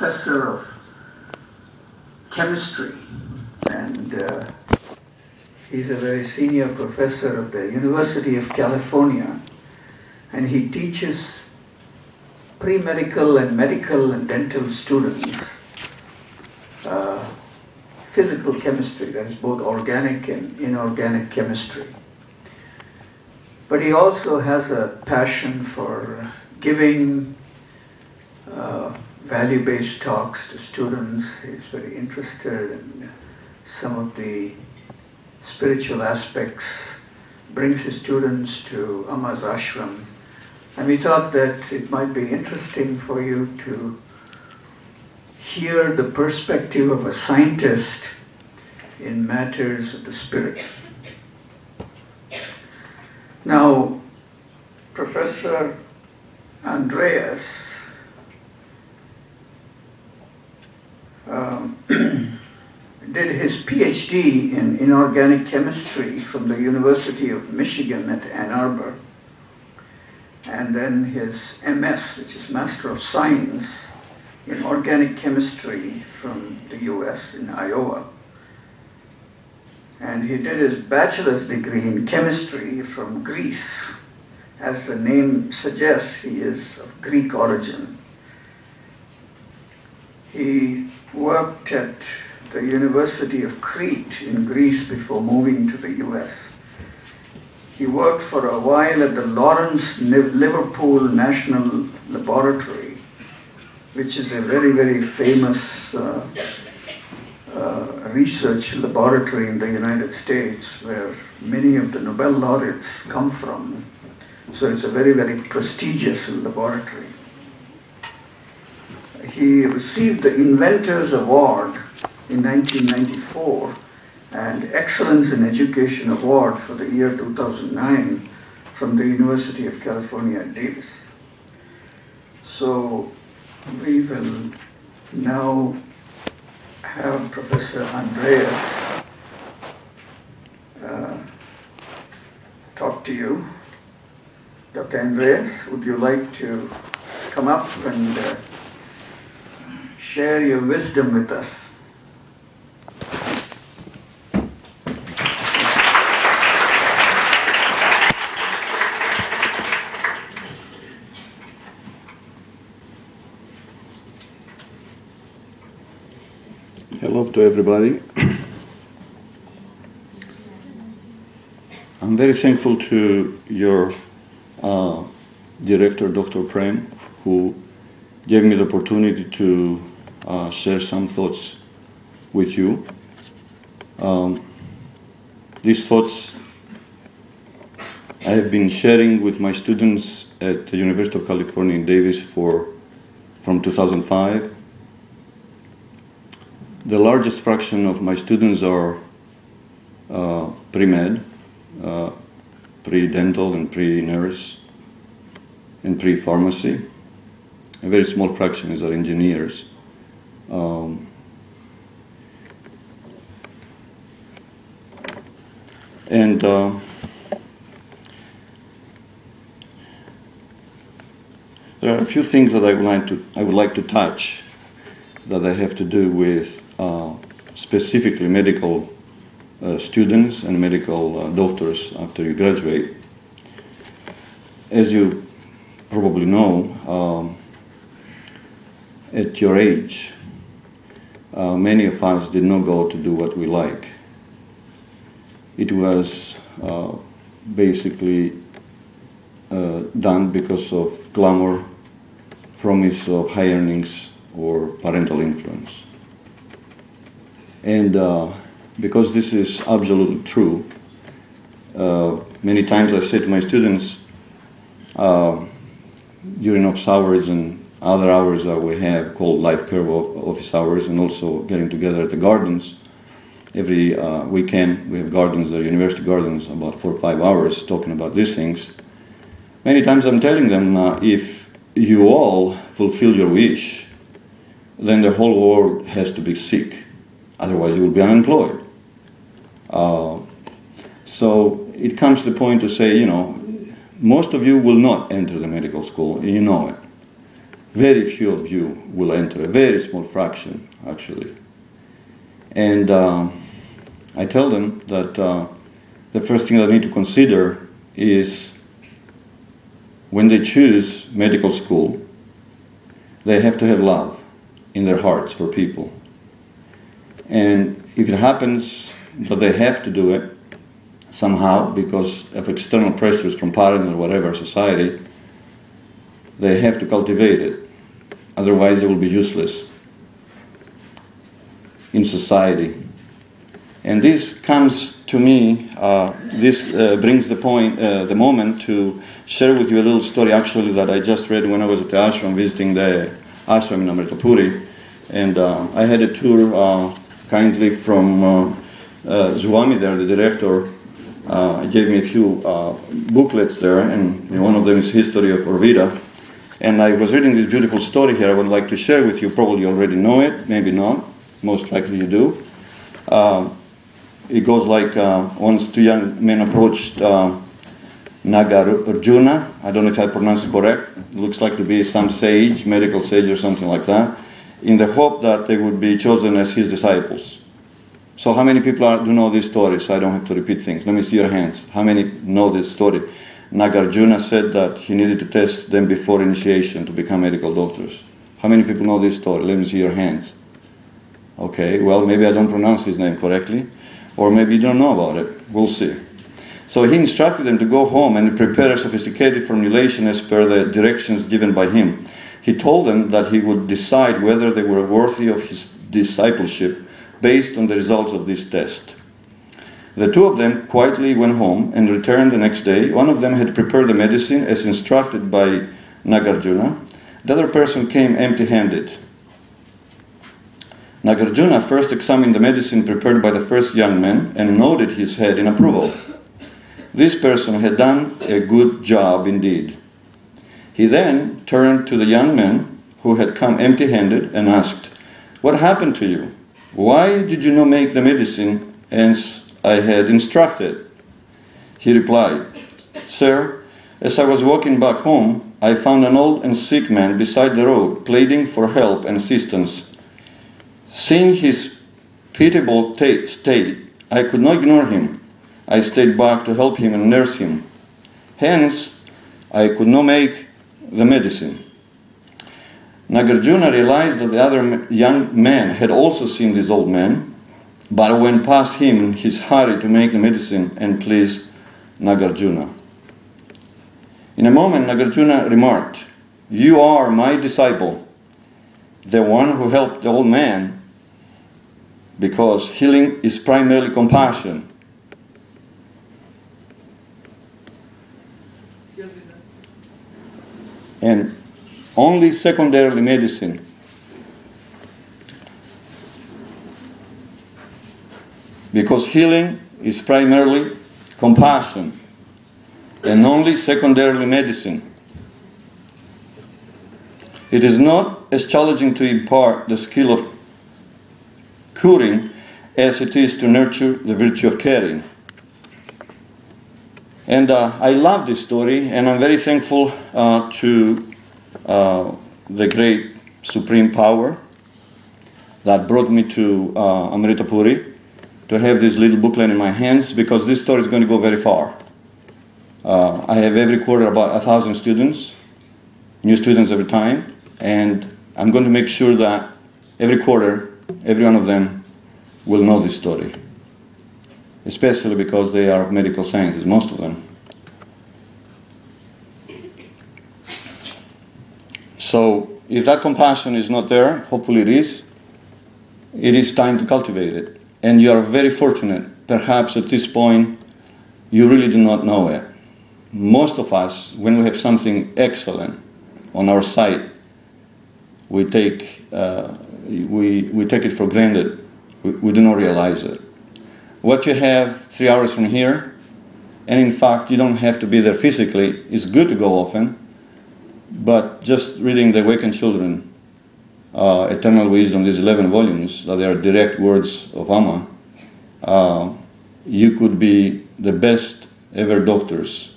professor of chemistry, and he's a very senior professor of the University of California, and he teaches pre-medical and medical and dental students physical chemistry, that is both organic and inorganic chemistry. But he also has a passion for giving value-based talks to students. He's very interested in some of the spiritual aspects, brings his students to Amma's ashram. And we thought that it might be interesting for you to hear the perspective of a scientist in matters of the spirit. Now, Professor Andreas did his PhD in inorganic chemistry from the University of Michigan at Ann Arbor, and then his MS, which is Master of Science in Organic Chemistry from the US in Iowa. And he did his bachelor's degree in chemistry from Greece. As the name suggests, he is of Greek origin. He worked at the University of Crete in Greece before moving to the US. He worked for a while at the Lawrence Liverpool National Laboratory, which is a very, very famous research laboratory in the United States where many of the Nobel laureates come from. So it's a very, very prestigious laboratory. He received the Inventors Award in 1994 and Excellence in Education Award for the year 2009 from the University of California at Davis. So we will now have Professor Andreas talk to you. Dr. Andreas, would you like to come up and share your wisdom with us? Hello to everybody. I'm very thankful to your director, Dr. Prem, who gave me the opportunity to share some thoughts with you. These thoughts I have been sharing with my students at the University of California in Davis from 2005. The largest fraction of my students are pre-med, pre-dental and pre-nurse, and pre-pharmacy. A very small fraction is our engineers. There are a few things that I would like to touch that I have to do with specifically medical students and medical doctors after you graduate. As you probably know, at your age, many of us did not go to do what we like. It was basically done because of glamour, promise of high earnings, or parental influence. And because this is absolutely true, many times I say to my students during office hours and other hours that we have called life curve office hours, and also getting together at the gardens, every weekend we have gardens, the university gardens, about 4 or 5 hours talking about these things. Many times I'm telling them, if you all fulfill your wish, then the whole world has to be sick. Otherwise, you will be unemployed. So it comes to the point to say, most of you will not enter the medical school, and you know it. very few of you will enter, a very small fraction, actually. And I tell them that the first thing they need to consider is when they choose medical school, they have to have love in their hearts for people. And if it happens that they have to do it somehow because of external pressures from parents or whatever, society, they have to cultivate it. Otherwise, they will be useless in society. And this comes to me, this brings the moment to share with you a little story actually that I just read when I was at the ashram, visiting the ashram in Amrita University. And I had a tour kindly from Zwami there, the director. Gave me a few booklets there, and one of them is History of Ayurveda. And I was reading this beautiful story here I would like to share with you. Probably you already know it, maybe not. Most likely you do. It goes like once two young men approached Nagarjuna. I don't know if I pronounced it correct. It looks like to be some sage, medical sage or something like that, in the hope that they would be chosen as his disciples. So how many people do know this story, so I don't have to repeat things? Let me see your hands. How many know this story? Nagarjuna said that he needed to test them before initiation to become medical doctors. How many people know this story? Let me see your hands. Okay, well, maybe I don't pronounce his name correctly, or maybe you don't know about it. We'll see. So he instructed them to go home and prepare a sophisticated formulation as per the directions given by him. He told them that he would decide whether they were worthy of his discipleship based on the results of this test. The two of them quietly went home and returned the next day. One of them had prepared the medicine as instructed by Nagarjuna. The other person came empty-handed. Nagarjuna first examined the medicine prepared by the first young man and nodded his head in approval. This person had done a good job indeed. He then turned to the young man who had come empty-handed and asked, "What happened to you? Why did you not make the medicine as I had instructed?" He replied, "Sir, as I was walking back home, I found an old and sick man beside the road, pleading for help and assistance. Seeing his pitiable state, I could not ignore him. I stayed back to help him and nurse him. Hence, I could not make the medicine." Nagarjuna realized that the other young man had also seen this old man, but went past him in his hurry to make the medicine and please Nagarjuna. In a moment, Nagarjuna remarked, "You are my disciple, the one who helped the old man, because healing is primarily compassion." And only secondarily medicine. Because healing is primarily compassion and only secondarily medicine. It is not as challenging to impart the skill of curing as it is to nurture the virtue of caring. And I love this story, and I'm very thankful to the great supreme power that brought me to Amrita Puri to have this little booklet in my hands, because this story is going to go very far. I have every quarter about 1,000 students, new students every time, and I'm going to make sure that every quarter, every one of them will know this story, especially because they are of medical sciences, most of them. So if that compassion is not there, hopefully it is time to cultivate it. And you are very fortunate. Perhaps at this point, you really do not know it. Most of us, when we have something excellent on our side, we take it for granted. We do not realize it. What you have 3 hours from here, and in fact, you don't have to be there physically. It's good to go often, but just reading the Awakened Children, Eternal Wisdom, these 11 volumes, that they are direct words of Amma, you could be the best ever doctors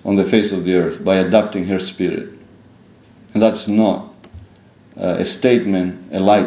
on the face of the earth by adapting her spirit. And that's not a statement, a light